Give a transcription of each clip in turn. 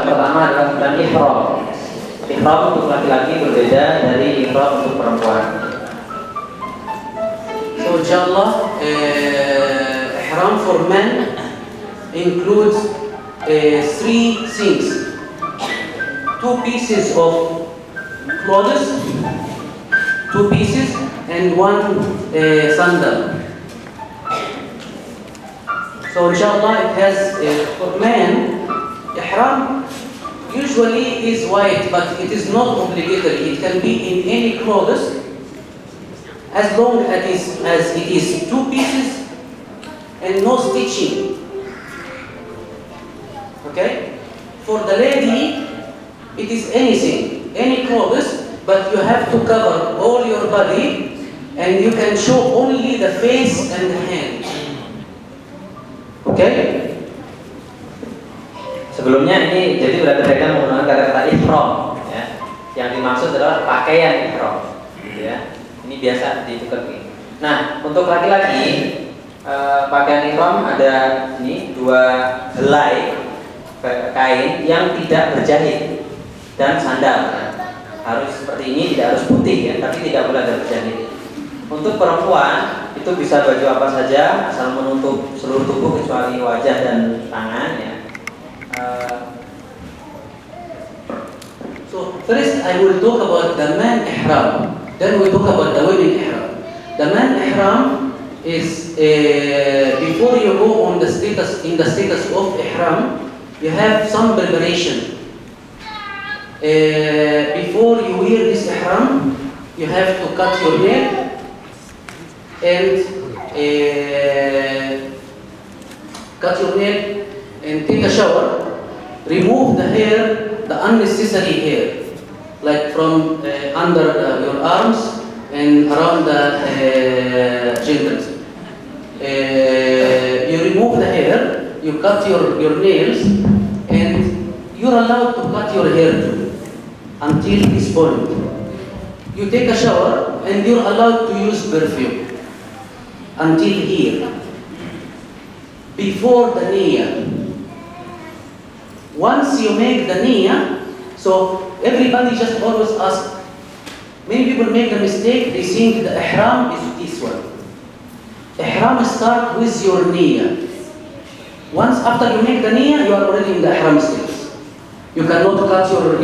Pertama adalah tentang ihram. Ihram untuk laki-laki berbeda dari ihram untuk perempuan. So inshallah, ihram for men includes three things: two pieces of clothes, two pieces, and one sandal. So inshallah, it has for men, ihram usually is white, but it is not obligatory. It can be in any clothes as long as it is two pieces and no stitching. Okay? For the lady, it is anything, any clothes, but you have to cover all your body and you can show only the face and the hand. Okay? Sebelumnya ini jadi berbeda menggunakan kata-kata ihram, ya. Yang dimaksud adalah pakaian ihram, gitu ya. Ini biasa ditukar. Nah, untuk laki-laki pakaian ihram ada ini dua helai kain yang tidak berjahit dan sandal. Harus seperti ini, tidak harus putih ya, tapi tidak boleh ada berjahit. Untuk perempuan itu bisa baju apa saja asal menutup seluruh tubuh kecuali wajah dan tangan ya. So first I will talk about the man ihram. Then we talk about the women ihram. The man ihram is before you go on the status of ihram, you have some preparation. Before you wear this ihram, you have to cut your nail and take a shower. Remove the hair, the unnecessary hair, like from under your arms and around the genitals. You remove the hair, you cut your nails, and you're allowed to cut your hair too until this point. You take a shower and you're allowed to use perfume until here. Before the niyyah. Once you make the niyyah, so everybody just always ask, many people make the mistake, they think the ihram is this one. Ihram start with your niyyah. Once after you make the niyyah, you are already in the ihram stage. You cannot cut your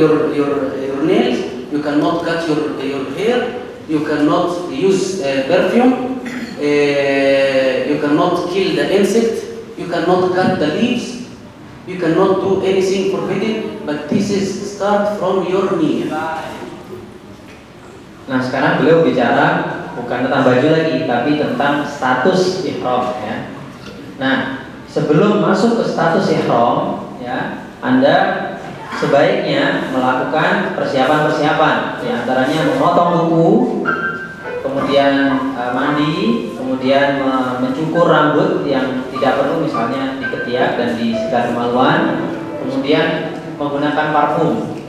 nails, you cannot cut your hair, you cannot use perfume, you cannot kill the insect, you cannot cut the leaves, you cannot do anything forbidden, but this is start from your niyyah. Nah, sekarang beliau bicara bukan tentang baju lagi, tapi tentang status ihram ya. Nah, sebelum masuk ke status ihram ya, Anda sebaiknya melakukan persiapan-persiapan, di antaranya memotong kuku, kemudian mandi, kemudian mencukur rambut yang tidak perlu, misalnya di ketiak dan di sekitar kemaluan, kemudian menggunakan parfum.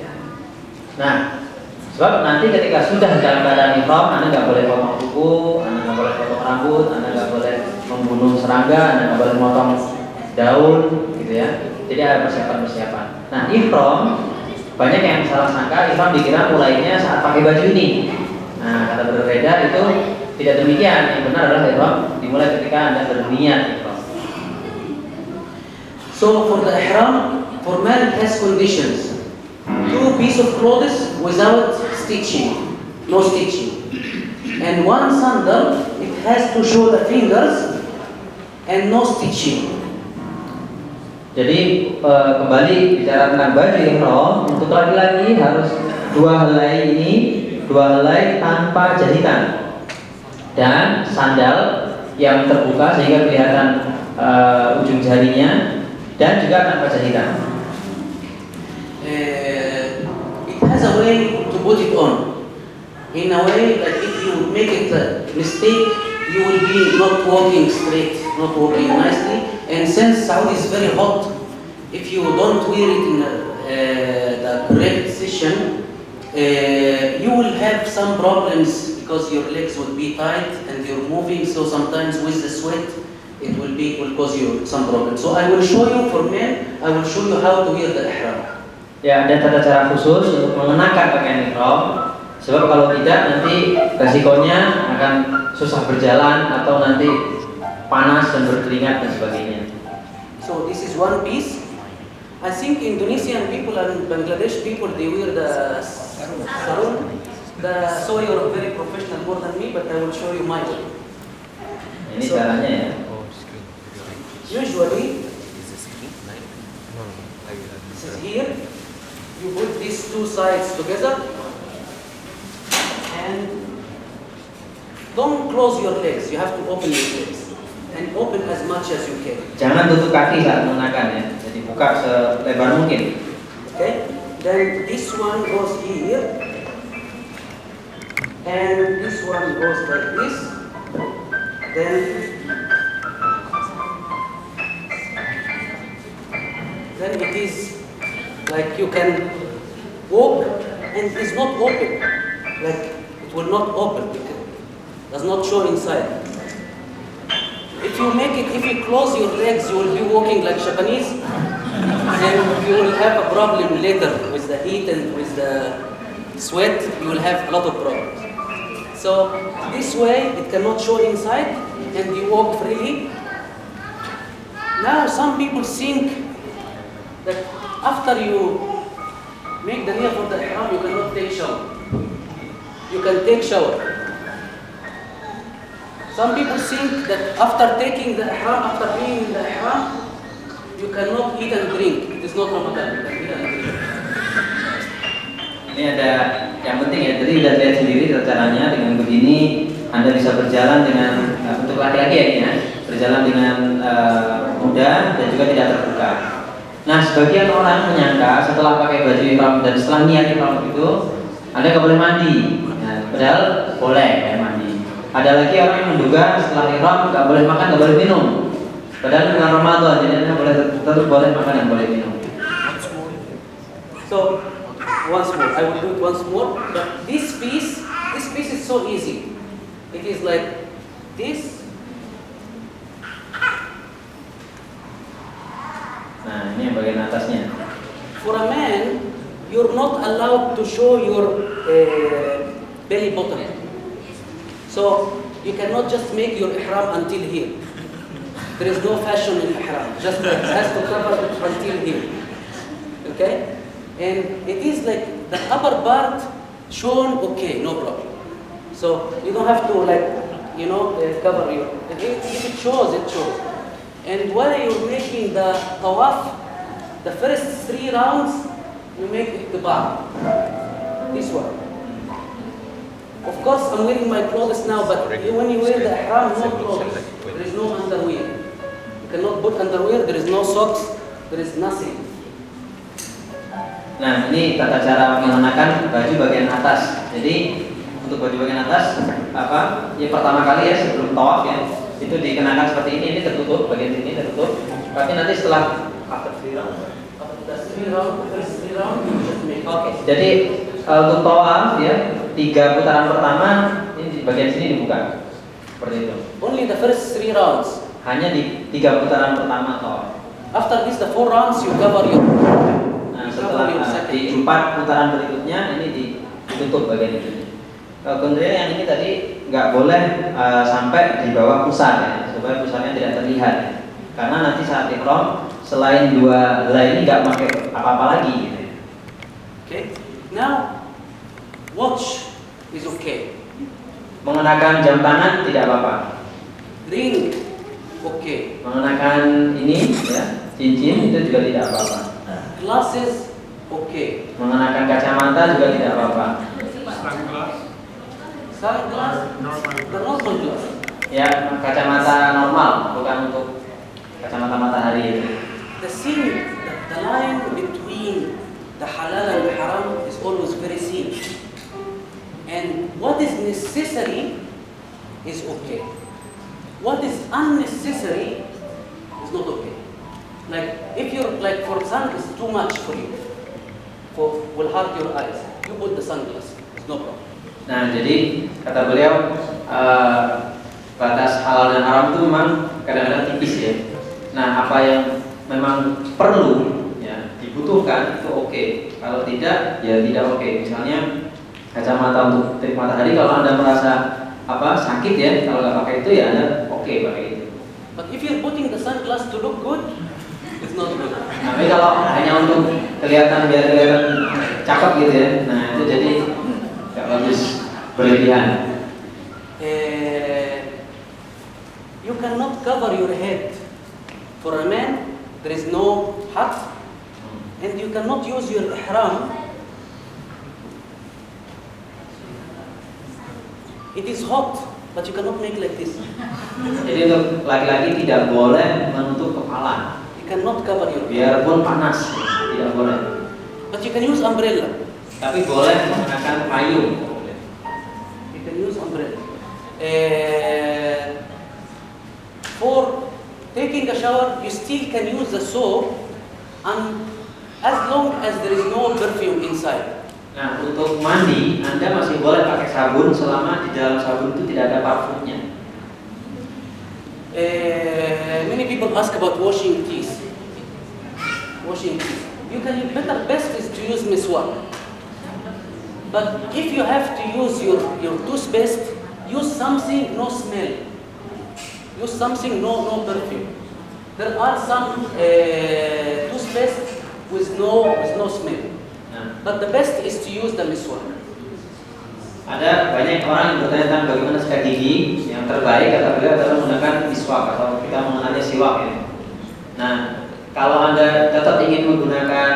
Nah, sebab nanti ketika sudah dalam keadaan ihram, Anda nggak boleh potong kuku, Anda nggak boleh potong rambut, Anda nggak boleh membunuh serangga, Anda nggak boleh memotong daun, gitu ya. Jadi ada persiapan-persiapan. Nah, ihram banyak yang salah sangka ihram dikira mulainya saat pakai baju ini. Nah, kata berbeda itu tidak demikian. Yang benar adalah ihram dimulai ketika Anda berniat ihram. So for the ihram, for man it has conditions. Two pieces of clothes without stitching, no stitching. And one sandal, it has to show the fingers and no stitching. Jadi kembali bicara tentang baju ihram, untuk laki-laki harus dua helai tanpa jahitan dan sandal yang terbuka sehingga kelihatan ujung jarinya dan juga tanpa jahitan. It has a way to put it on. In a way that if you make it a mistake, you will be not walking straight, not walking nicely. And since Saudi is very hot, if you don't wear it in the correct position, you will have some problems because your legs will be tight and you're moving. So sometimes with the sweat, it will cause you some problems. So I will show you for men. I will show you how to wear the ihram. ya ada tata cara khusus untuk mengenakan pakaian ihram. Sebab kalau tidak nanti resikonya akan susah berjalan atau nanti panas dan berkeringat dan sebagainya. So this is one piece. I think Indonesian people and Bangladesh people, they wear the sarung. Sorry, you're very professional more than me, but I will show you my way. Ini caranya ya. Usually, this is here. You put these two sides together and don't close your legs. You have to open your legs and open as much as you can. Jangan tutup kaki saat mengenakan ya. Jadi buka selebar mungkin. Okay? Then this one goes here. And this one goes like this. Then it is like you can walk and it's not open. Like it will not open. It does not show inside. If you close your legs, you will be walking like Japanese, and you will have a problem later with the heat and with the sweat. You will have a lot of problems. So this way it cannot show inside and you walk freely. Now some people think that after you make the niyyah for the ihram, you cannot take shower. You can take shower. Some people think that after taking the ihram, after being in the ihram, you cannot eat and drink. It is not Ramadan, you can eat and drink. Ini ada yang penting ya, jadi udah lihat sendiri caranya. Dengan begini Anda bisa berjalan dengan untuk laki-laki ya ini ya, berjalan dengan mudah dan juga tidak terbuka. Nah, sebagian orang menyangka setelah pakai baju ihram dan setelah niat ihram itu Anda nggak boleh mandi. Nah, padahal boleh ya mandi. Ada lagi orang yang menduga setelah ihram nggak boleh makan, nggak boleh minum. Padahal dengan Ramadan jadi Anda tetap boleh makan dan boleh minum. So once more, I will do it once more. But this piece is so easy. It is like this. Nah, ini yang bagian atasnya. For a man, you're not allowed to show your belly button. So you cannot just make your ihram until here. There is no fashion in ihram. Just it has to cover it until here. Okay? And it is like the upper part shown, okay, no problem. So you don't have to cover your. If it shows, it shows. And while you're making the tawaf, the first 3 rounds, you make it the bar. This one. Of course, I'm wearing my clothes now, but when you wear the ihram, no clothes. There is no underwear. You cannot put underwear. There is no socks. There is nothing. Nah, ini tata cara mengenakan baju bagian atas. Jadi untuk baju bagian atas ya pertama kali ya sebelum tawaf ya itu dikenakan seperti ini tertutup, bagian sini tertutup. Tapi nanti setelah jadi untuk tawaf ya 3 putaran pertama ini di bagian sini dibuka seperti itu. Only the first 3 rounds. Hanya di 3 putaran pertama tawaf. After this the 4 rounds you cover your. Nah, setelah di 4 putaran berikutnya ini ditutup bagian itu. Kemudian yang ini tadi nggak boleh sampai di bawah pusar ya, supaya pusarnya tidak terlihat ya. Karena nanti saat ihram selain 2 helai ini nggak pakai apa-apa lagi gitu. Okay. Now watch is okay. Mengenakan jam tangan tidak apa-apa. Ring okay. Mengenakan ini ya, cincin itu juga tidak apa-apa. Glasses okay. Mengenakan kacamata juga tidak apa-apa. Sunglass, the normal glass. Ya, kacamata normal, bukan untuk kacamata matahari itu. The line between the halal and the haram is always very thin. And what is necessary is okay. What is unnecessary is not okay. Like if you're like, for example, it's too much for you, will hurt your eyes. You put the sunglass, it's no problem. Nah, jadi kata beliau batas halal dan haram itu memang kadang-kadang tipis ya. Nah, apa yang memang perlu ya dibutuhkan itu oke. Kalau tidak, ya tidak oke. Misalnya kacamata untuk terik matahari, kalau Anda merasa sakit ya, kalau nggak pakai itu ya Anda oke pakai itu. But if you're putting the sunglass to look good, it's not good. Tapi kalau hanya untuk biar kelihatan cakep gitu ya, nah itu jadi nggak bagus, berlebihan. You cannot cover your head. For a man, there is no hat, and you cannot use your ihram. It is hot, but you cannot make like this. Jadi untuk laki-laki tidak boleh menutup kepala. You cannot cover your head. Biarpun panas, tidak boleh. But you can use umbrella. Tapi boleh menggunakan payung. You can use umbrella. For taking a shower, you still can use the soap, and as long as there is no perfume inside. Nah, untuk mandi Anda masih boleh pakai sabun selama di dalam sabun itu tidak ada parfumnya. Many people ask about washing teeth. Washing teeth. Best is to use miswak. But if you have to use your toothpaste, use something no smell. Use something no perfume. There are some toothpaste with no smell. But the best is to use the miswak. Ada banyak orang yang bertanya tentang bagaimana sikat gigi. Yang terbaik kata beliau adalah menggunakan miswak atau kita mengenalnya siwak ya. Nah, kalau Anda tetap ingin menggunakan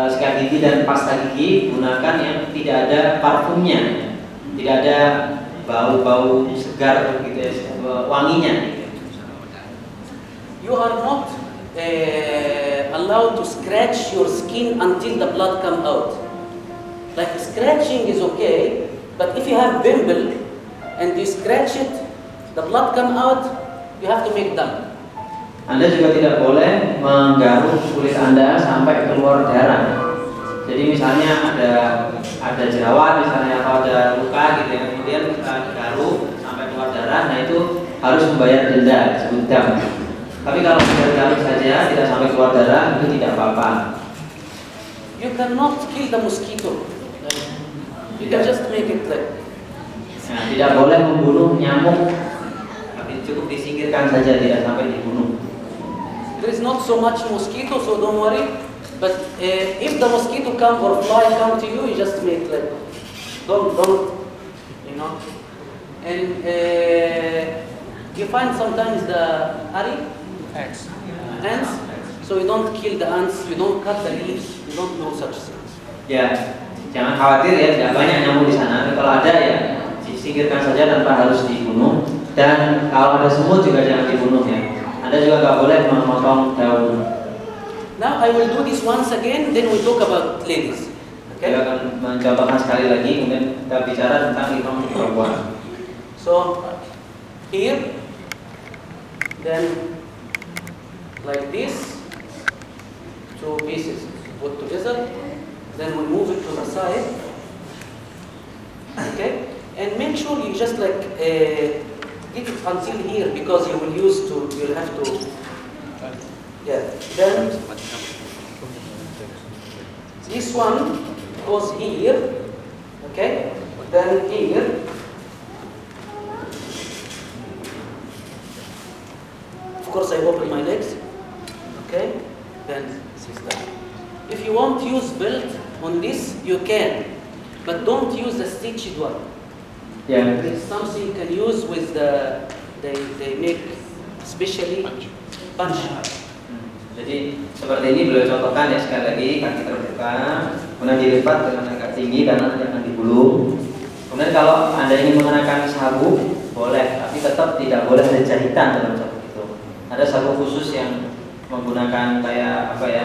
sikat gigi dan pasta gigi, gunakan yang tidak ada parfumnya, tidak ada bau-bau segar gitu ya, wanginya. You are not allowed to scratch your skin until the blood come out. Like scratching is okay, but if you have pimple and you scratch it, the blood come out, you have to make dam. Anda juga tidak boleh menggaruk kulit Anda sampai keluar darah. Jadi misalnya ada jerawat misalnya atau ada luka gitu ya, kemudian kita garuk sampai keluar darah, nah itu harus membayar denda, disebut dam. Tapi kalau sudah garuk saja tidak sampai keluar darah itu tidak apa-apa. You cannot kill the mosquito. You can just make it like. Nah, tidak boleh membunuh nyamuk, tapi cukup disingkirkan saja, tidak sampai dibunuh. There is not so much mosquito, so don't worry. But if the mosquito come or fly come to you, you just make like, don't, you know. And you find sometimes the ants. So you don't kill the ants, you don't cut the leaves, you don't do such things. Ya, jangan khawatir ya, tidak banyak nyamuk di sana. Tapi kalau ada ya, disingkirkan saja tanpa harus dibunuh. Dan kalau ada semut juga jangan dibunuh ya. Anda juga nggak boleh memotong daun. Now I will do this once again, then we talk about ladies. Okay? Saya akan mencontohkan sekali lagi, kemudian kita bicara tentang ihram perempuan. So here, then like this, two pieces put together, then we move it to the side. Okay, and make sure you just like get it until here because you'll have to. Yeah. Then this one goes here. Okay. Then here. Of course, I open my legs. Okay. Then this is that. If you want to use belt on this, you can, but don't use the stitched one. Ya. It's something you can use with they make especially punch. Jadi seperti ini beliau contohkan ya, sekali lagi kaki terbuka, kemudian dilipat dengan agak tinggi karena jangan digulung. Kemudian kalau Anda ingin mengenakan sabuk boleh, tapi tetap tidak boleh ada jahitan dalam sabuk itu. Ada sabuk khusus yang menggunakan kayak apa ya?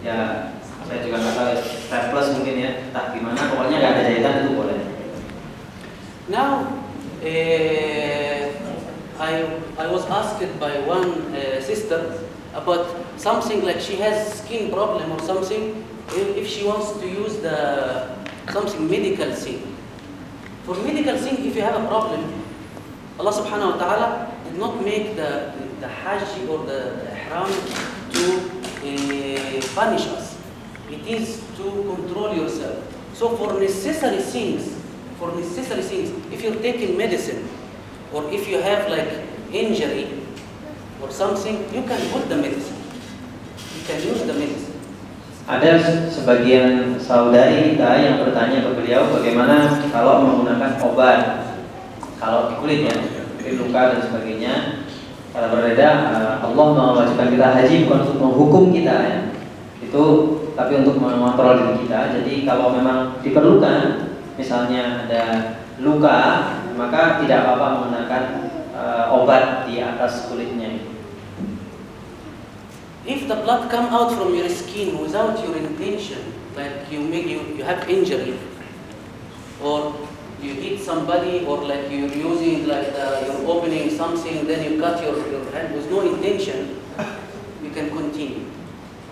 Ya saya juga nggak tahu, strapless mungkin ya, tak gimana, pokoknya nggak ada jahitan itu boleh. Now, I was asked by one sister about something like she has skin problem or something. If she wants to use something medical thing. For medical thing, if you have a problem, Allah Subhanahu wa Taala did not make the Hajj or the Ihram to punish us. It is to control yourself. So for necessary things, if you're taking medicine, or if you have like injury or something, you can put the medicine. You can use the medicine. Ada sebagian saudari kita yang bertanya ke beliau bagaimana kalau menggunakan obat, kalau di kulit ya, di luka dan sebagainya. Kalau berbeda, Allah mewajibkan kita haji bukan untuk menghukum kita ya, itu tapi untuk mengontrol diri kita. Jadi kalau memang diperlukan, misalnya ada luka, maka tidak apa-apa menggunakan obat di atas kulitnya. If the blood come out from your skin without your intention, like you have injury, or you hit somebody, or like you're using like you're opening something, then you cut your hand with no intention, you can continue,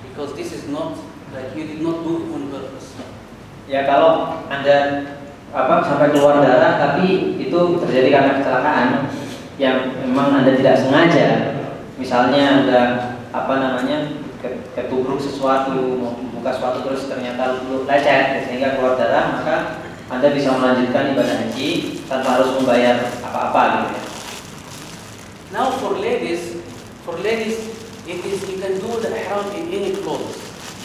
because this is not like you did not do it on purpose. Ya kalau Anda sampai keluar darah tapi itu terjadi karena kecelakaan yang memang Anda tidak sengaja, misalnya Anda ketubruk sesuatu, mau membuka sesuatu terus ternyata lecet sehingga keluar darah, maka Anda bisa melanjutkan ibadah haji tanpa harus membayar apa-apa gitu ya. Now for ladies, it is you can do the ihram in any clothes.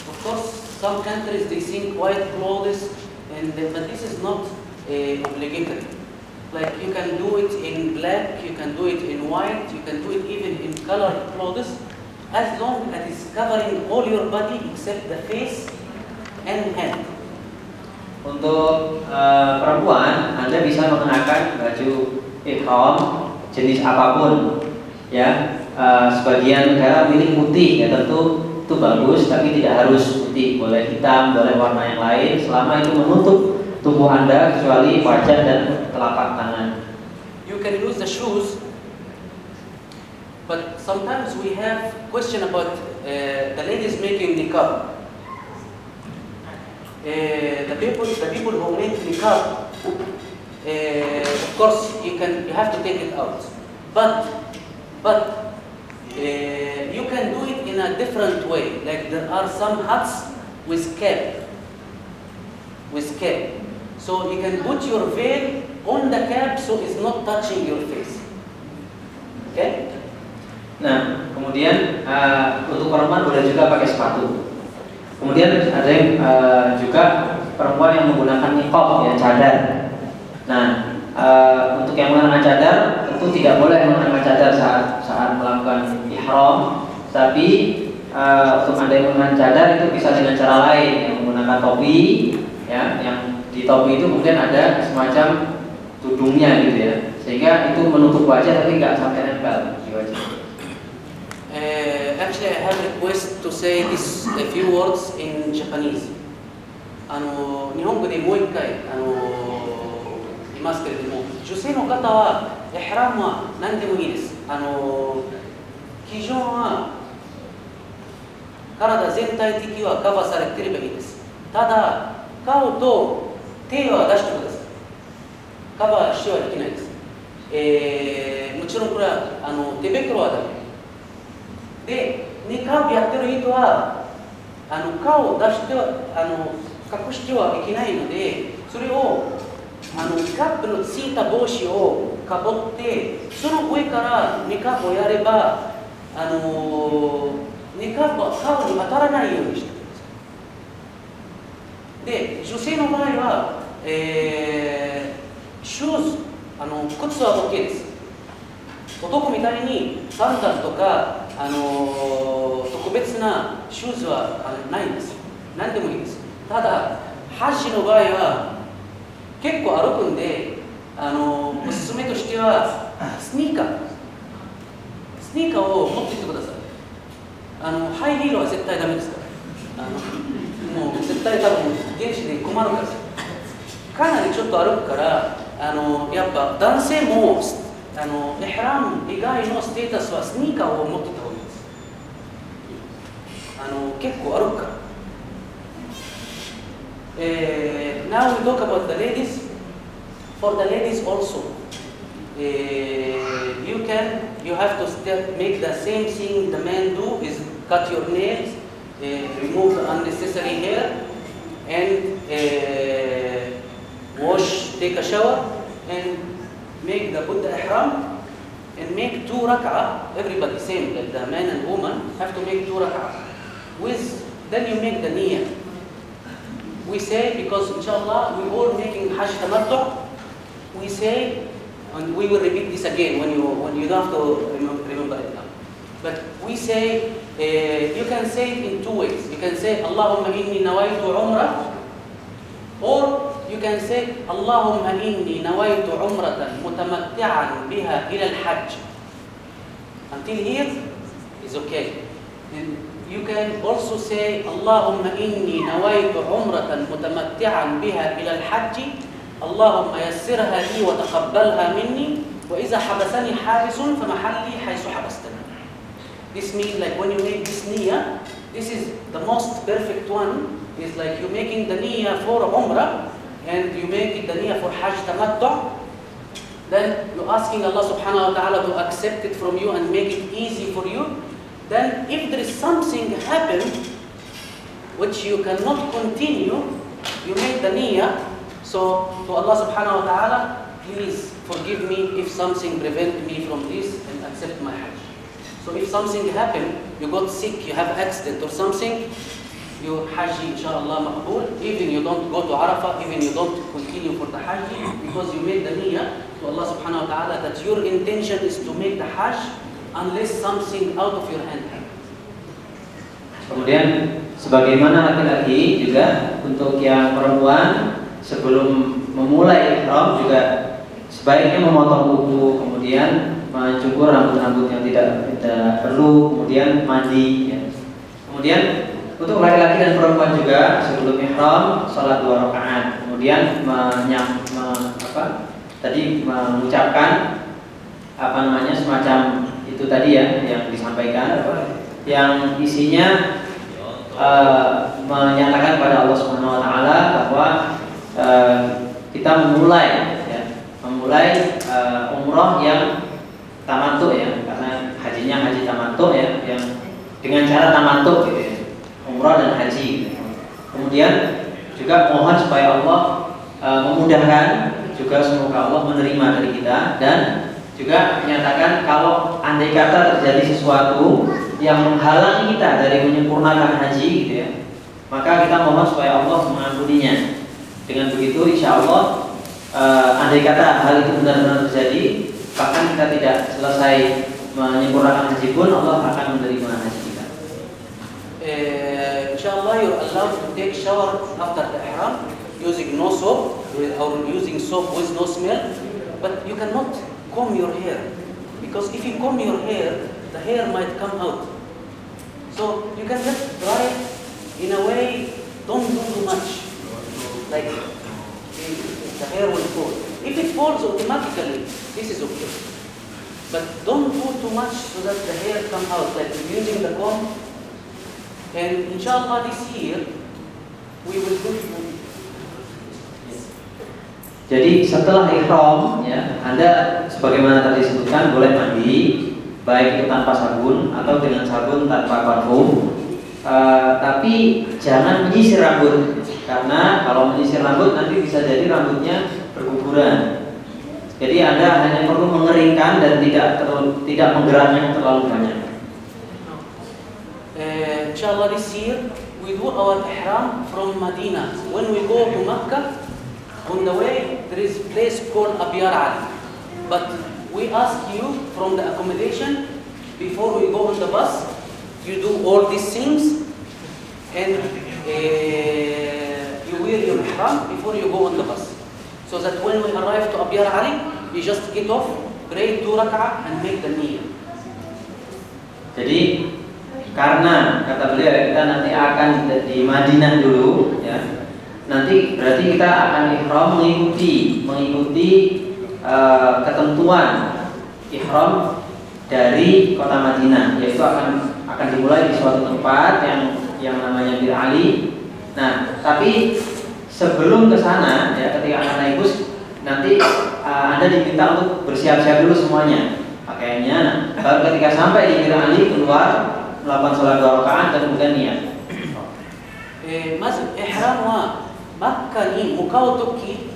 Of course, some countries they think white clothes, but this is not obligatory. Like you can do it in black, you can do it in white, you can do it even in colored clothes, as long as it's covering all your body except the face and hand. Untuk perempuan, Anda bisa mengenakan baju ihram jenis apapun, ya. Sebagian negara milih putih, ya tentu itu bagus, tapi tidak harus putih, boleh hitam, boleh warna yang lain, selama itu menutup tubuh Anda kecuali wajah dan telapak tangan. You can use the shoes. But sometimes we have question about the ladies making niqab. The people who make niqab, of course you have to take it out. But you can do it in a different way. Like there are some hats with cap. So you can put your veil on the cap so it's not touching your face. Okay? Nah, kemudian untuk perempuan boleh juga pakai sepatu. Kemudian ada yang juga perempuan yang menggunakan niqab, ya cadar. Nah, untuk yang menggunakan cadar tentu tidak boleh menggunakan cadar saat melakukan ihram. Tapi untuk Anda yang menggunakan cadar itu bisa dengan cara lain, yang menggunakan topi, ya, yang di topi itu mungkin ada semacam tudungnya gitu ya, sehingga itu menutup wajah tapi nggak sampai nempel di wajah. Actually, I have a request to say a few words in Japanese. 日本語でもう一回言いますけれども、女性の方はイヒラムは何でもいいです。基準は体全体的はカバーされていればいいです。ただ顔と手は出してください。カバーしてはいけないです。もちろんこれは手袋はダメ。で、ニカーブやってる人は顔を出しては隠してはいけないので、それをニカーブのついた帽子をかぶって、その上からニカーブをやればニカーブは顔に当たらないようにしてください。で、女性の場合は、シューズ靴は OK です。男みたいにサンダルとか特別なシューズはないんです。何でもいいです。ただハッジの場合は結構歩くんでおすすめとしてはスニーカーを持ってきてください。ハイヒールは絶対ダメですから。もう絶対多分現地で困るからです。かなりちょっと歩くからやっぱ男性もイヒラム以外のステータスはスニーカーを持ってた方がいいです。結構歩くから。Now we talk about the ladies. For the ladies also, you have to make the same thing the men do, is cut your nails, remove the unnecessary hair, and wash, take a shower, and put the ihram, and make 2 rak'ah. Everybody same, like the man and woman have to make 2 rak'ah. Then you make the niyyah. We say, because inshallah we all making Hajj tamattu, we say, and we will repeat this again when you don't have to remember it now. But we say, you can say it in 2 ways. You can say, Allahumma inni nawaitu umrah, or you can say, Allahumma inni nawaitu umratan mutamatti'an biha ila al-hajj. Until here is okay. And you can also say, Allahumma inni nawaitu umratan mutamatti'an biha ila al-hajj. Allahumma yassirha li wa taqabbalha minni wa iza habasani habisun famahalli haythu habastani. This means like when you make this niyyah, this is the most perfect one. Is like you making the niyyah for umrah and you make the niyyah for hajj tamattu. Then you're asking Allah subhanahu wa ta'ala to accept it from you and make it easy for you. Then if there is something happen which you cannot continue, you make the niyyah. So to Allah subhanahu wa ta'ala, please forgive me if something prevent me from this and accept my hajj. So if something happen, you got sick, you have accident or something, your hajj inshallah maqbool. Even you don't go to Arafah, even you don't continue for the hajj, because you made the niyyah to Allah subhanahu wa ta'ala that your intention is to make the hajj unless something out of your hand happen. Kemudian sebagaimana laki-laki juga untuk yang perempuan sebelum memulai ihram juga sebaiknya memotong kuku, kemudian mencukur rambut-rambut yang tidak perlu, kemudian mandi. Ya. Kemudian untuk laki-laki dan perempuan juga sebelum ihram sholat 2 rakaat, kemudian mengucapkan semacam itu tadi ya yang disampaikan, yang isinya menyatakan kepada Allah Subhanahu Wa Taala bahwa kita memulai umroh yang tamattu ya, karena hajinya haji tamattu ya, yang dengan cara tamattu gitu ya, umroh dan haji. Kemudian juga mohon supaya Allah memudahkan, juga semoga Allah menerima dari kita, dan juga menyatakan kalau andai kata terjadi sesuatu yang menghalangi kita dari menyempurnakan haji gitu ya, maka kita mohon supaya Allah mengampuninya. Dengan begitu insya Allah andai kata hal itu benar-benar terjadi, bahkan kita tidak selesai menyempurnakan haji pun, Allah akan menerima haji kita. Inshallah you're allowed to take shower after the ihram using no soap or using soap with no smell, but you cannot comb your hair, because if you comb your hair, the hair might come out. So you can just dry it in a way, don't do too much, like the hair will fall. If it falls automatically, this is okay, but don't do too much so that the hair come out, like using the comb. And inshallah this year we will do. Jadi setelah ihram ya, Anda sebagaimana tadi disebutkan boleh mandi, baik itu tanpa sabun atau dengan sabun tanpa parfum. Tapi jangan menyisir rambut, karena kalau menyisir rambut nanti bisa jadi rambutnya berguguran. Jadi Anda hanya perlu mengeringkan dan tidak menggeraknya terlalu banyak. Inshallah this year we do our ihram from Medina. When we go to Makkah, on the way there is a place called Abiyar Ali. But we ask you from the accommodation, before we go on the bus, you do all these things and you wear your ihram before you go on the bus, so that when we arrive to Abiyar Ali, you just get off, pray 2 rak'ah and make the niyyah. Jadi karena kata beliau kita nanti akan di Madinah dulu ya, nanti berarti kita akan ihram mengikuti ketentuan ihram dari kota Madinah, yaitu akan dimulai di suatu tempat yang namanya Bir Ali. Nah, tapi sebelum ke sana ya, ketika akan naik bus nanti Anda diminta untuk bersiap-siap dulu semuanya pakaiannya. Nah, baru ketika sampai di Bir Ali keluar melakukan sholat 2 rakaat dan kemudian niat. まずエハラムは真っ赤に向かうとき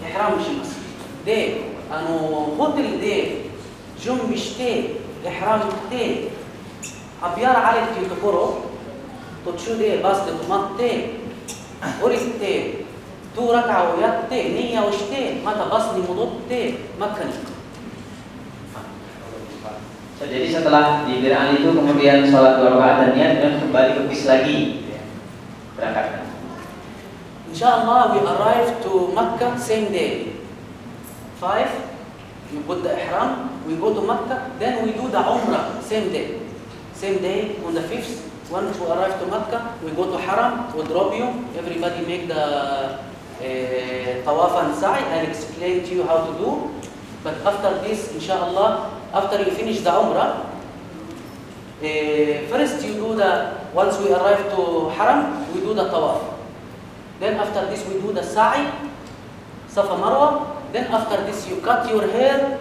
エハラムします。で、ホテルで準備してエハラムってアビアラアレっていうところ途中でバスで止まって降りて2ラカをやってニヤをしてまたバスに戻ってマッカに行く。 Jadi setelah di Bir Ali itu kemudian sholat 2 rakaat dan niat dan kembali ke bis lagi berangkat. Inshallah we arrive to Makkah same day. 5 we put the ihram, we go to Makkah, then we do the Umrah same day. Same day on the 5th. Once we arrive to Makkah, we go to Haram, we drop you. Everybody make the tawaf and sa'i. I'll explain to you how to do. But after this, inshallah, after you finish the Umrah, first you do once we arrive to Haram, we do the tawaf. Then after this we do the sa'i, Safa Marwa. Then after this you cut your hair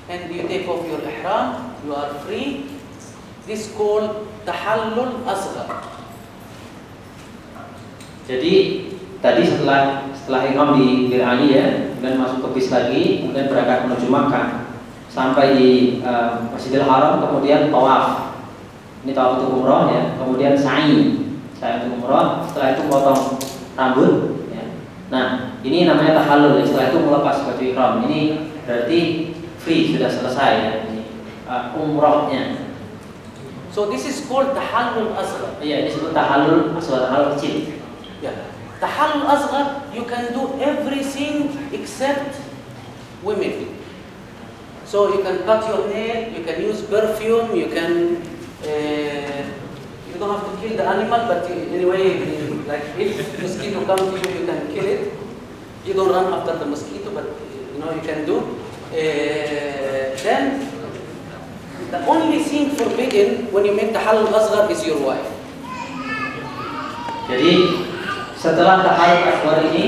and you take off your ihram, you are free. This called tahallul asghar. Jadi tadi setelah ihram di Bir Ali ya, kemudian masuk ke bis lagi, kemudian berangkat menuju Makkah. Sampai di Masjidil Haram, kemudian tawaf. Ini tawaf untuk umroh ya, kemudian sa'i untuk umroh. Setelah itu potong rambut. Ya. Nah, ini namanya tahallul. Setelah itu melepas baju ihram. Ini berarti free, sudah selesai ya. Umrohnya. So this is called tahallul asghar. Iya, ini disebut tahallul asghar, tahallul kecil. Yeah. Tahallul asghar, you can do everything except women. So you can cut your nail, you can use perfume, you can you don't have to kill the animal, but anyway, like if mosquito comes to you, you can kill it. You don't run after the mosquito, but you can do. Then the only thing forbidden when you make tahallul asghar is your wife. Jadi setelah tahallul asghar ini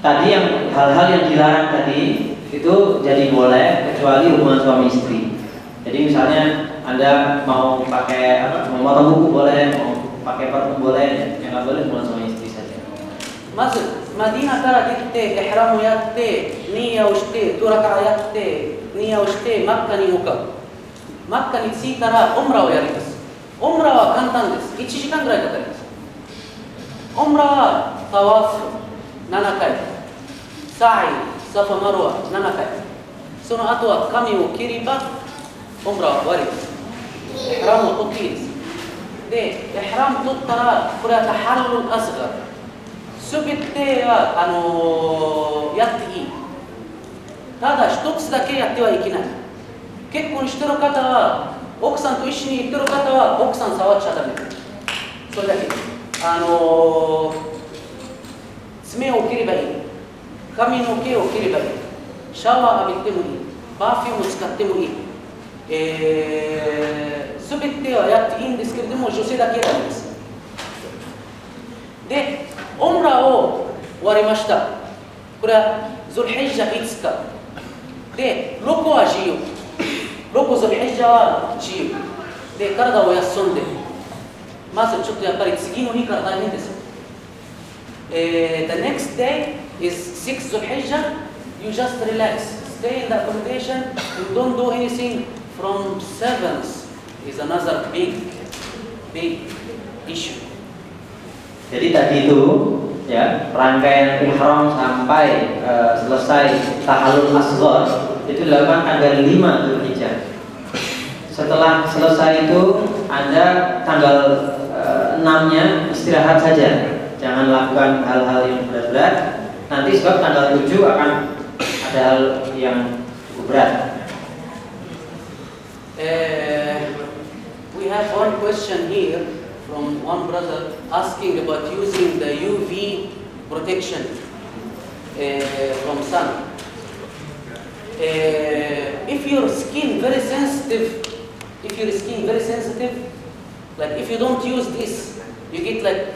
tadi yang hal-hal yang dilarang tadi itu jadi boleh kecuali hubungan suami istri. Jadi misalnya Anda mau pakai mau potong kuku boleh, mau pakai parfum boleh, yang nggak boleh hubungan suami istri saja. まずマディナから出てエハラムをやってニヤをしてドラカやってニヤをしてマッカに向かう。マッカに着いたらオムラをやります。オムラは簡単です。1時間ぐらいかかります。オムラはタワフ7回、サイ、サファマロは7回。その後は髪を切ればオムラは終わりです。エハラムを取っていいです。で、エハラム取ったらこれはタハルルアスガー。すべてはやっていい。ただ一つだけやってはいけない。結婚してる方は奥さんと一緒に行ってる方は奥さん触っちゃダメ。それだけ。爪を切ればいい。髪の毛を切ればいい。シャワー浴びてもいい。パフューム使ってもいい。すべてはやっていいんですけれども女性だけダメです。で、オムラを終わりました。これはズルヒッジャ5日。で、6は自由。6ズルヒッジャは自由。で、体を休んで。まずちょっとやっぱり次の日から大変です。The next day is 6 ズルヒッジャ。You just relax. Stay in the accommodation. You don't do anything from 7th is another big issue. Jadi tadi itu ya rangkaian ihram sampai selesai tahallul asghar itu dilakukan tanggal 5 Dzulhijjah. Setelah selesai itu Anda tanggal 6-nya istirahat saja. Jangan lakukan hal-hal yang berat-berat. Nanti sebab tanggal 7 akan ada hal yang cukup berat. We have one question here from one brother asking about using the UV protection from sun. If your skin very sensitive, like if you don't use this, you get like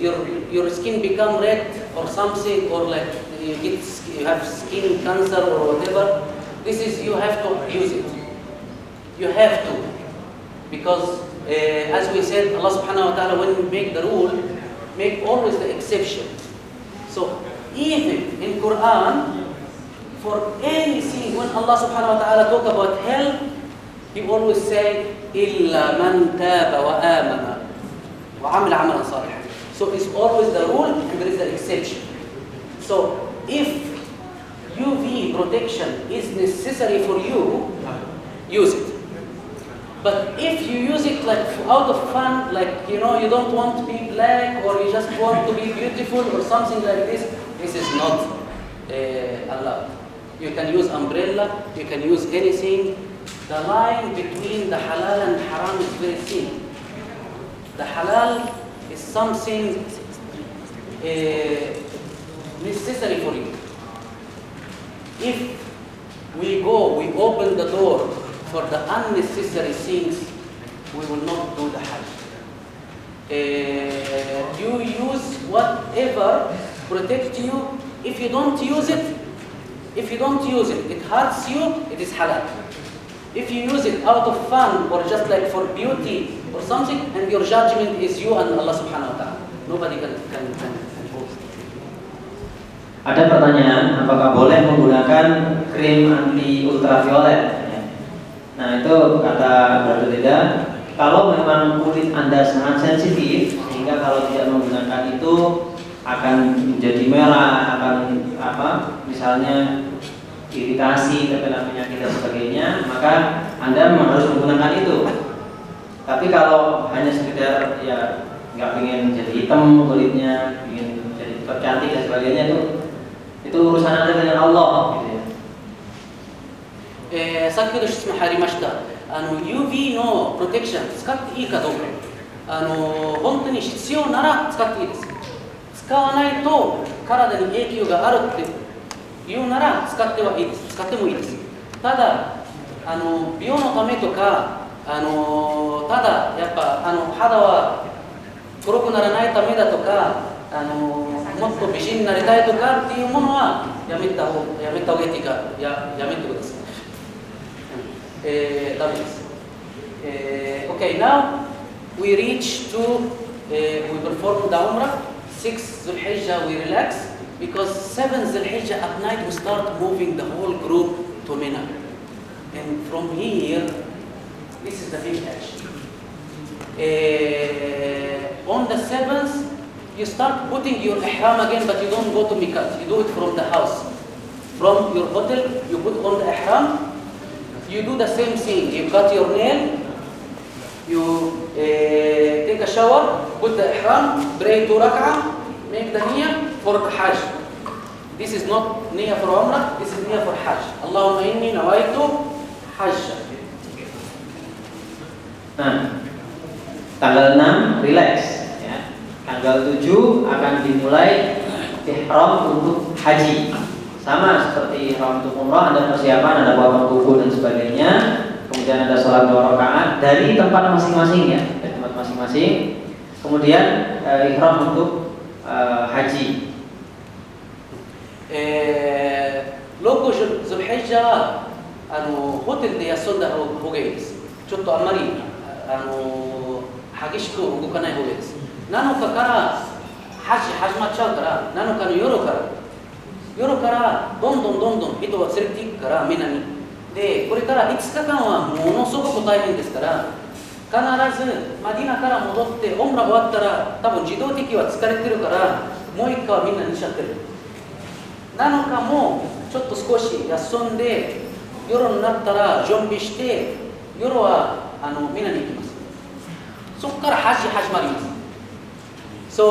your skin become red or something, or like you have skin cancer or whatever. This is you have to use it. You have to, because as we said, Allah subhanahu wa ta'ala, when we make the rule, make always the exception. So even in Quran, for anything, when Allah subhanahu wa ta'ala talk about hell, He always say, إِلَّا مَنْ تَابَ وَآمَنَ وَعَمِلَ عَمَلًا صَالِحًا. So it's always the rule and there is the exception. So if UV protection is necessary for you, use it. But if you use it like out of fun, like you don't want to be black or you just want to be beautiful or something like this is not allowed. You can use umbrella, you can use anything. The line between the halal and haram is very thin. The halal is something necessary for you. If we open the door for the unnecessary things, we will not do the Hajj. You use whatever protects you. If you don't use it, it hurts you, it is halal. If you use it out of fun or just like for beauty or something, and your judgment is you and Allah subhanahu wa ta'ala. Nobody can impose. Ada pertanyaan, apakah boleh menggunakan krim anti ultraviolet? Nah itu kata Brother Deda, kalau memang kulit Anda sangat sensitif sehingga kalau tidak menggunakan itu akan menjadi merah, akan misalnya iritasi, terkena penyakit dan sebagainya, maka Anda memang harus menggunakan itu. Tapi kalau hanya sekedar ya nggak ingin jadi hitam kulitnya, ingin jadi cepat cantik dan sebagainya, itu urusan Anda dengan Allah gitu ya. さっきの質問入りました。UV のプロテクション使っていいかどうか。本当に必要なら使っていいです。使わないと体に影響があるって言うなら使ってはいいです。使ってもいいです。ただ美容のためとかただやっぱ肌は黒くならないためだとかもっと美人になりたいとかっていうものはやめた方がいいかやめてください。ダメです。Okay, now we reach to we perform the Umrah. 6 Dhul Hijjah we relax because 7 Dhul Hijjah at night we start moving the whole group to Mina. And from here, this is the big action. On the 7th, you start putting your ihram again, but you don't go to Miqat. You do it from the house. From your hotel, you put on the ihram. You do the same thing. You cut your nail. You take a shower, put the ihram, pray 2 rak'ah, make the niyyah for the Hajj. This is not niyyah for Umrah, this is niyyah for Hajj. Allahumma inni nawaitu Hajj. Nah, tanggal 6 relax ya. Tanggal 7 akan dimulai ihram untuk haji. Sama seperti ihram untuk umrah, ada persiapan, ada potong kuku dan sebagainya. Kemudian ada sholat 2 rakaat dari tempat masing-masing ya, dari tempat masing-masing. Kemudian ihram untuk haji. 6 Dhul Hijjah ホテルで休んだ方がいいです。ちょっとあんまり激しく動かない方がいいです。7日からハジ始まっちゃうから7日の夜からどんどん人を連れていくからみんなに。でこれから5日間はものすごく大変ですから必ずマディナから戻ってオムラ終わったら多分自動的は疲れてるからもう1回はみんなにしちゃってる。7日もちょっと少し休んで夜になったら準備して夜はみんなに行きます。そこからハジ始まります。イ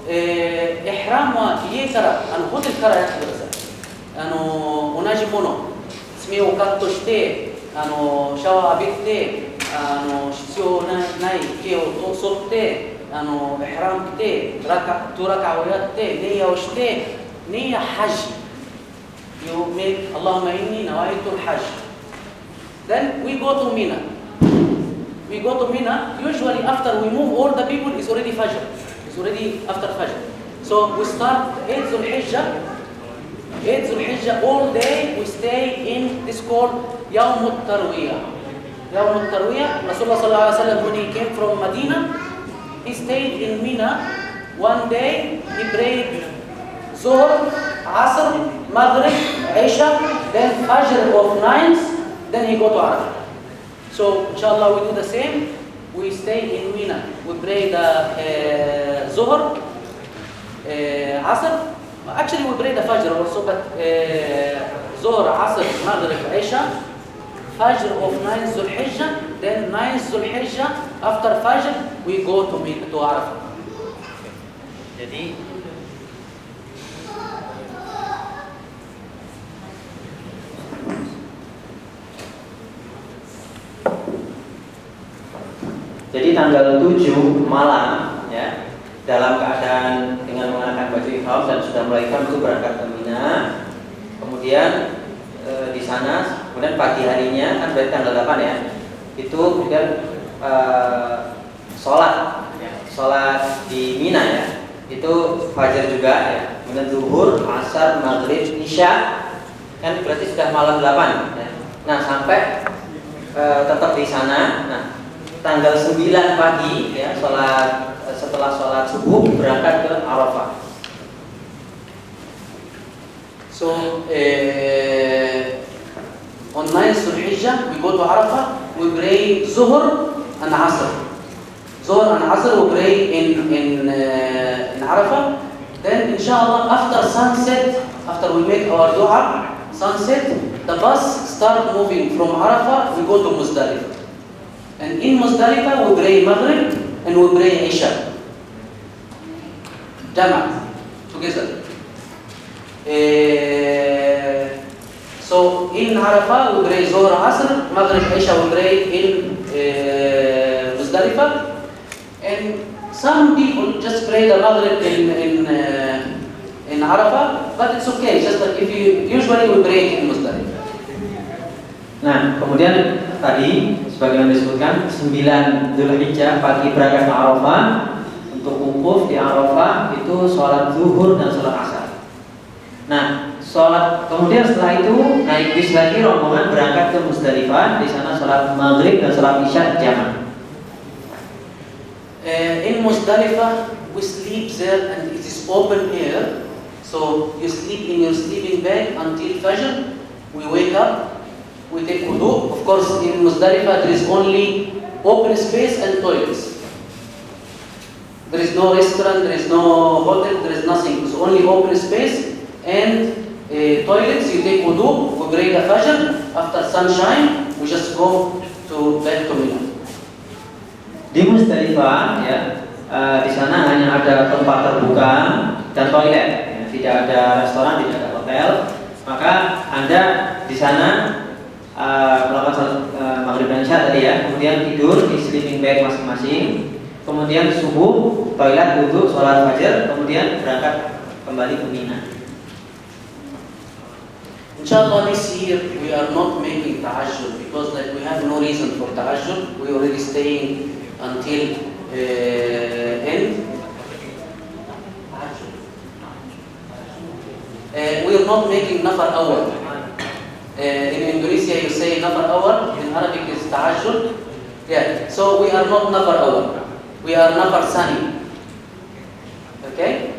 ヒラムは家からホテルからやってください。同じもの爪をカットしてシャワー浴びて必要ない毛を剃ってイヒラム来てトラカをやってネイヤをしてネイヤハジYou make Allahumma inni nawaitul Hajj. Then we go to Mina. Usually after we move, all the people is already Fajr. It's already after Fajr. So we start 8 Dhul Hijjah all day. We stay in this called Yawm al-Tarwiyah. يوم التروية, Rasulullah sallallahu alaihi wasallam, when he came from Medina, he stayed in Mina. One day he prayed Zuhr, Asr, Maghrib, Isha, then Fajr of 9, then he go to Arafah. So inshallah we do the same. We stay in Mina. We pray the Zuhr, Asr. Actually we pray the Fajr also, but Zuhr, Asr, Maghrib, Isha, Fajr of 9 Dhul Hijjah, then 9 Dhul Hijjah, after Fajr, we go to Arafah. Jadi tanggal 7 malam ya, dalam keadaan dengan mengenakan baju ihram dan sudah mulai ihram itu berangkat ke Mina. Kemudian di sana, kemudian pagi harinya kan berarti tanggal 8 ya. Itu kemudian sholat di Mina ya. Itu fajar juga ya. Kemudian zuhur, asar, maghrib, isya, kan berarti sudah malam 8 ya. Nah, sampai tetap di sana. Nah, tanggal 9 pagi ya, setelah sholat subuh berangkat ke Arafah. So on 9 Dhul Hijjah we go to Arafah. We pray Zuhr and Asr. Zuhr and Asr we pray in Arafah. Then inshallah after sunset, after we make our dua, sunset, the bus start moving from Arafah. We go to Muzdalifah. And in Muzdalifah we pray Maghrib and we pray Isha. Jama' together. So in Arafah we pray Zuhr, Asr, Maghrib, Isha we pray in Muzdalifah. And some people just pray the Maghrib in Arafah, but it's okay. Just like if you usually we pray in Muzdalifah. Nah, kemudian tadi sebagaimana disebutkan 9 Dzulhijjah pagi berangkat ke Arafah. Untuk wukuf di Arafah itu sholat zuhur dan sholat asar. Nah, kemudian setelah itu naik bis lagi rombongan berangkat ke Muzdalifah. Di sana sholat maghrib dan sholat isya jamaah. In Muzdalifah we sleep there and it is open air. So you sleep in your sleeping bag until Fajr. We wake up. We take wudu. Of course, in Muzdalifah there is only open space and toilets. There is no restaurant, there is no hotel, there is nothing. It's only open space and toilets. You take wudu, we pray the Fajr. After sunshine, we just go back to Mina. Di Muzdalifah ya, di sana hanya ada tempat terbuka dan toilet. Ya, tidak ada restoran, tidak ada hotel. Maka Anda di sana melakukan sholat maghrib dan isya tadi ya, kemudian tidur di sleeping bag masing-masing, kemudian subuh, toilet, wudu, sholat fajar, kemudian berangkat kembali ke Mina. Inshallah this year we are not making tahajjud because like we have no reason for tahajjud. We already staying until end. We are not making nafar awal. In Indonesia you say nafar awal, in Arabic is tahajjud. Yeah, so we are not nafar awal. We are nafar sani. Okay?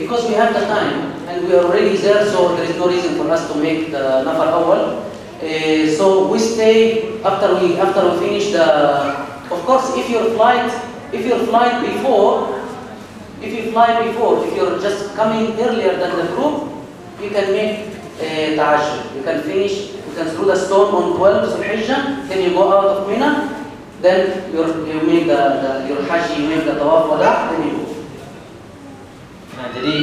Because we have the time and we are already there, so there is no reason for us to make the nafar awal. So we stay after we finish the. Of course, if you fly before, if you're just coming earlier than the group, you can make tahajjud. You can finish. You can throw the stone on 12 Dhul Hijjah, then you go out of Mina, then you make your hajj, you make the tawaf wada, then you go. Nah, jadi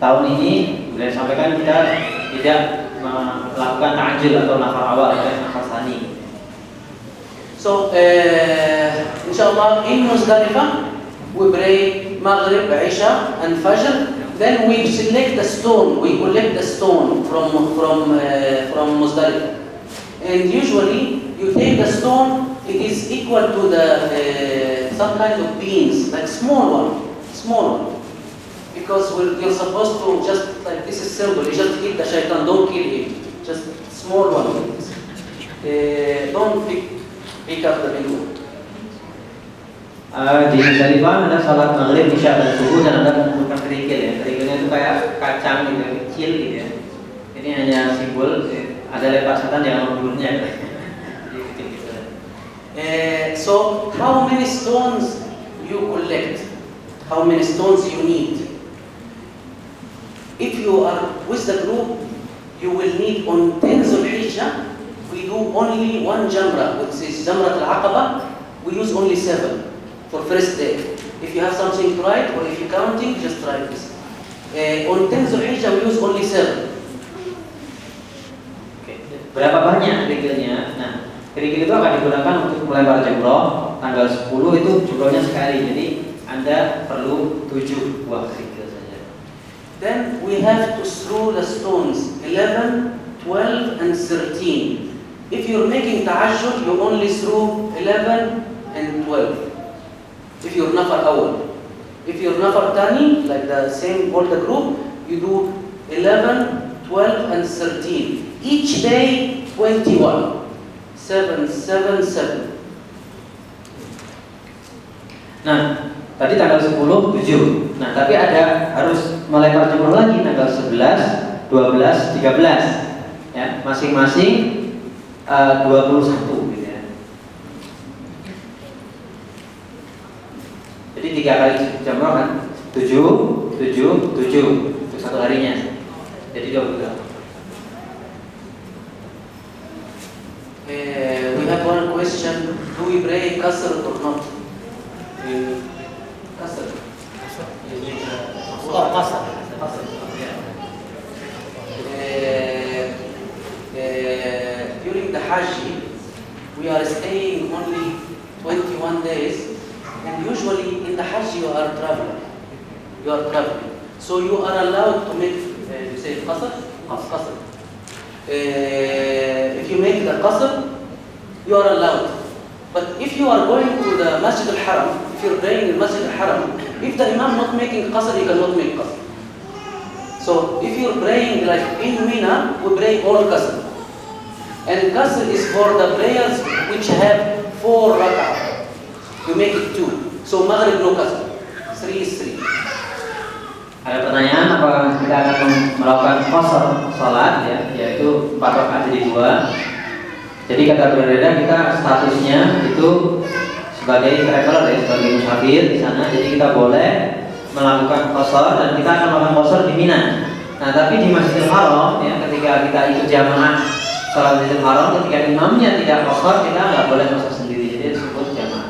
tahun ini boleh sampaikan kita tidak melakukan tahajud atau nafar awal atau nafar tsani. So, inshallah, in Muzdalifah, we pray Maghrib, Isha, and Fajr. Then we select the stone. We collect the stone from Muzdalifah. And usually, you take the stone. It is equal to the some kind of beans, like small one. Because you're supposed to just like this is simple. You just kill the shaitan. Don't kill him. Just small one. Don't pick Recap the menu. Di Musdalifah ada salat maghrib, isya dan subuh dan ada mengumpulkan kerikil ya. Kerikilnya itu kayak kacang gitu, kecil gitu ya. Ini hanya simbol ada lempar setan jangan membunuhnya. Jadi kecil gitu. So how many stones you collect? How many stones you need? If you are with the group, you will need on 10 Zulhijjah, we do only one jamra, which is Jamrat al-Aqaba. We use only 7 for first day. If you have something to write or if you're counting, just write this. On 10 Zulhijjah, we use only 7. Berapa banyak kerikilnya? Nah, kerikil itu akan digunakan untuk melempar jumroh. Tanggal 10 itu jumrohnya sekali, jadi Anda perlu 7 buah kerikil saja. Then we have to throw the stones 11, 12, and 13. If you're making tahajjud, you only throw 11 and 12. If you're nafar awal. If you're nafar tani, like the same all the group, you do 11, 12, and 13. Each day 21. 7, 7, 7. Nah, tadi tanggal 10, 7. Nah, tapi ada harus melempar jumroh lagi tanggal 11, 12, 13. Ya, masing-masing 21 gitu ya. Jadi 3 kali jumroh kan? 7, 7, 7 untuk satu harinya. Jadi 20. We have one question. Do we pray qasr or not? Qasr. During the Hajj, we are staying only 21 days, and usually in the Hajj you are traveling. So you are allowed to make, you say qasr? Qasr. If you make the qasr, you are allowed. But if you are going to the Masjid al-Haram, if you're praying in Masjid al-Haram, if the Imam not making qasr, you cannot make qasr. So if you're praying like in Mina, we pray all qasr. And qasr is for the prayers which have 4 rak'ah. You make it 2. So Maghrib no qasr. 3 is 3. Ada pertanyaan apakah kita akan melakukan qasar salat ya, yaitu 4 rakaat jadi 2. Jadi kata berbeda kita statusnya itu sebagai traveler ya, sebagai musafir di sana. Jadi kita boleh melakukan qasar dan kita akan melakukan qasar di Mina. Nah, tapi di Masjidil Haram ya, ketika kita ikut jamaah salat Masjidil Haram, ketika imamnya tidak qasar, kita nggak boleh qasar sendiri. Jadi disebut jamaah.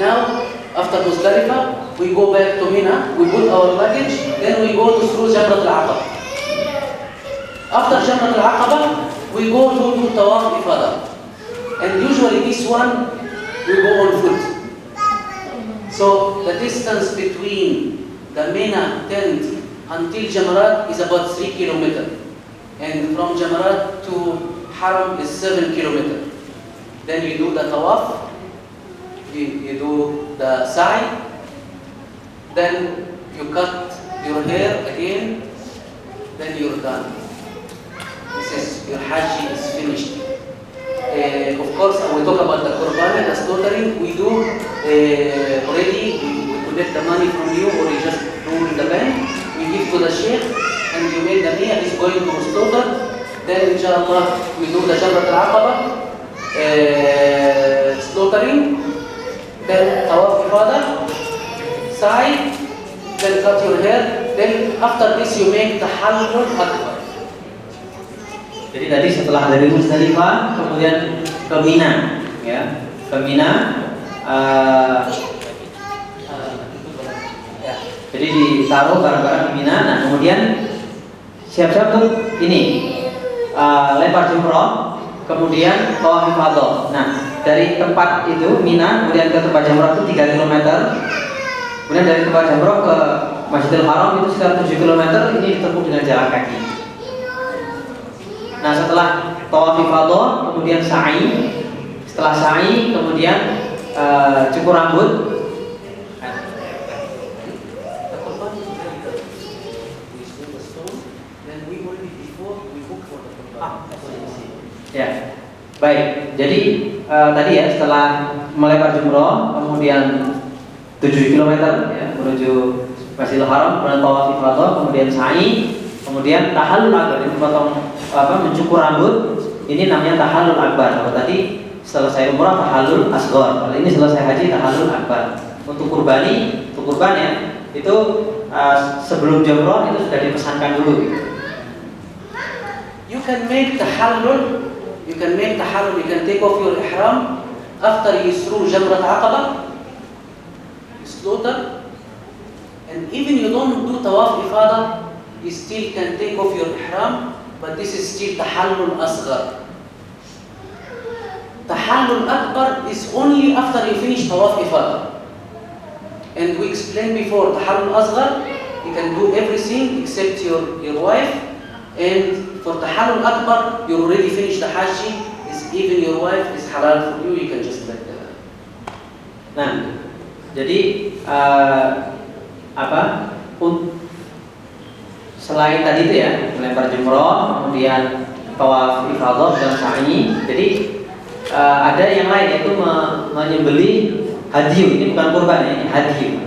Now after Muzdalifah, we go back to Mina, we put our luggage, then we go to through Jamrat al-Aqaba. After Jamrat al-Aqaba, we go to do Tawaf Ifadah. And usually this one, we go on foot. So the distance between the Mina tent until Jamarat is about 3 kilometers. And from Jamarat to Haram is 7 kilometers. Then you do the Tawaf, you do the sa'i, then you cut your hair again, then you're done. This is your Hajj is finished. Of course, we talk about the Qurban, the slaughtering. We do already. We collect the money from you, or you just do in the bank. We give to the sheikh, and you make the niyyah. He's going to slaughter. Then, inshallah, we do the Jamrat al-Aqaba, slaughtering. Then Tawaf Ifadah, sa'i, then cut your hair. Then after this you make the Halul Akbar. Jadi tadi setelah dari Musdalifah kemudian ke Mina, ya, ke Mina. Jadi ditaruh barang-barang di Mina. Nah kemudian siap-siap tuh ini lempar jumroh, kemudian tawaf ifadah. Nah dari tempat itu Mina kemudian ke tempat jumroh itu 3 km. Kemudian dari tempat jumroh ke Masjidil Haram itu sekitar 7 km. Ini ditempuh dengan jalan kaki. Nah setelah tawaf ifadah kemudian sa'i, setelah sa'i kemudian cukur rambut. Ya, Baik, jadi tadi ya setelah melempar jumroh, kemudian 7 km ya, menuju Masjidil Haram, kemudian tawaf ifadah, kemudian sa'i, kemudian tahallul akbar, ini mencukur rambut, ini namanya tahallul akbar. Kalau tadi selesai umrah tahallul asghar, kalau ini selesai haji tahallul akbar. Untuk kurban ya, itu sebelum jumroh itu sudah dipesankan dulu. You can make tahallul, you can take off your ihram after you through Jamrat Aqaba, you slaughter, and even you don't do tawaf ifadah, you still can take off your ihram, but this is still tahallul asghar. Tahallul akbar is only after you finish tawaf ifadah. And we explained before, tahallul asghar, you can do everything except your wife. And for tahallul akbar, you already finished the hajj, is even your wife is halal for you, you can just let her. Nah, jadi selain tadi itu ya, melempar jumroh, kemudian tawaf ifadah dan sa'i. Jadi ada yang lain yaitu menyembelih hadyu. Ini bukan kurban ya, ini hadyu.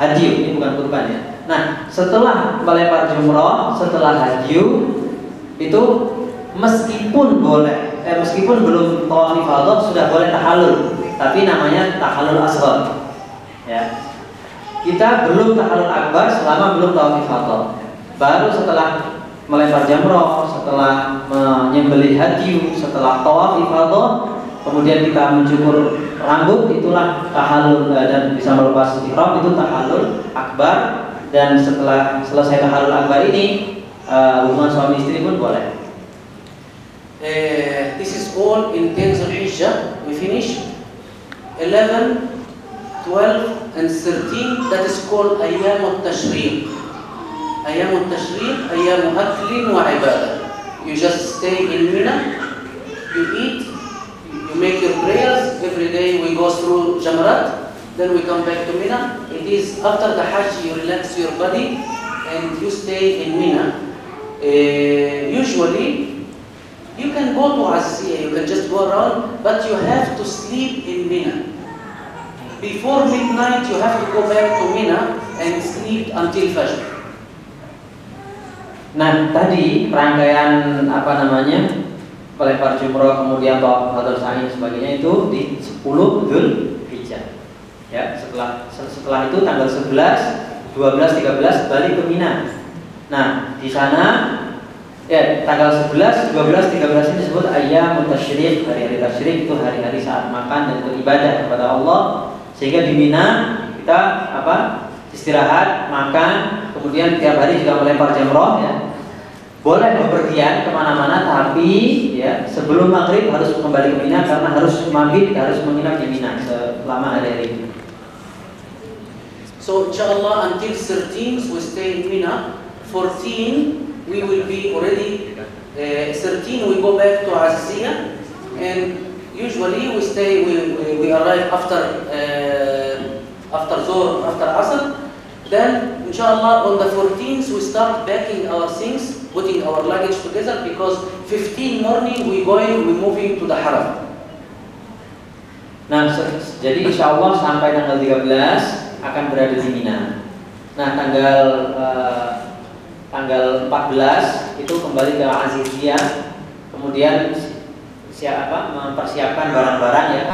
Hadyu ini bukan kurban ya. Nah, setelah melempar jumroh, setelah hadyu itu meskipun belum tawaf ifadah sudah boleh tahallul, tapi namanya tahallul asghar. Ya. Kita belum tahallul akbar selama belum tawaf ifadah. Baru setelah melempar jamroh, setelah menyembelih hadyu, setelah tawaf ifadah, kemudian kita mencukur rambut, itulah tahallul dan bisa melepas ihram, itu tahallul akbar. Dan setelah selesai tahallul akbar ini hubungan suami istri pun boleh. This is all in 10 Zulhijjah. We finish 11, 12 and 13. That is called Ayyam al-Tashriq. Ayyam al-Tashriq, Ayyam aklin wa ibadah. You just stay in Mina, you eat, you make your prayers. Every day we go through Jamarat, then we come back to Mina. It is after the Hajj you relax your body and you stay in Mina. Usually you can go to Azziya, you can just go around, but you have to sleep in Mina. Before midnight you have to go back to Mina and sleep until Fajr. Nah, tadi rangkaian melempar jumroh, kemudian tawaf ifadah sa'i sebagainya itu di 10 Dzulhijjah. Ya, setelah itu tanggal 11, 12, 13 balik ke Mina. Nah, di sana ya tanggal 11, 12, 13 ini disebut ayyamut tasyrik, hari-hari tasyrik, itu hari-hari saat makan dan beribadah kepada Allah. Sehingga di Mina kita istirahat, makan, kemudian tiap hari juga melempar jamroh ya. Boleh bepergian kemana-mana, tapi ya sebelum maghrib harus kembali ke Mina karena harus mabit, harus menginap di Mina selama hari-hari ini. So inshallah until 13 we stay in Mina. 14 we will be already 13 we go back to Azziya, and usually we stay we arrive after Zuhr, after Asr. Then inshallah on the 14th we start packing our things, putting our luggage together, because 15 morning we moving to the Haram. Nah, jadi insyaallah sampai tanggal 13 akan berada di Mina. Nah, tanggal 14 itu kembali ke Aziziyah, kemudian mempersiapkan barang-barang ya.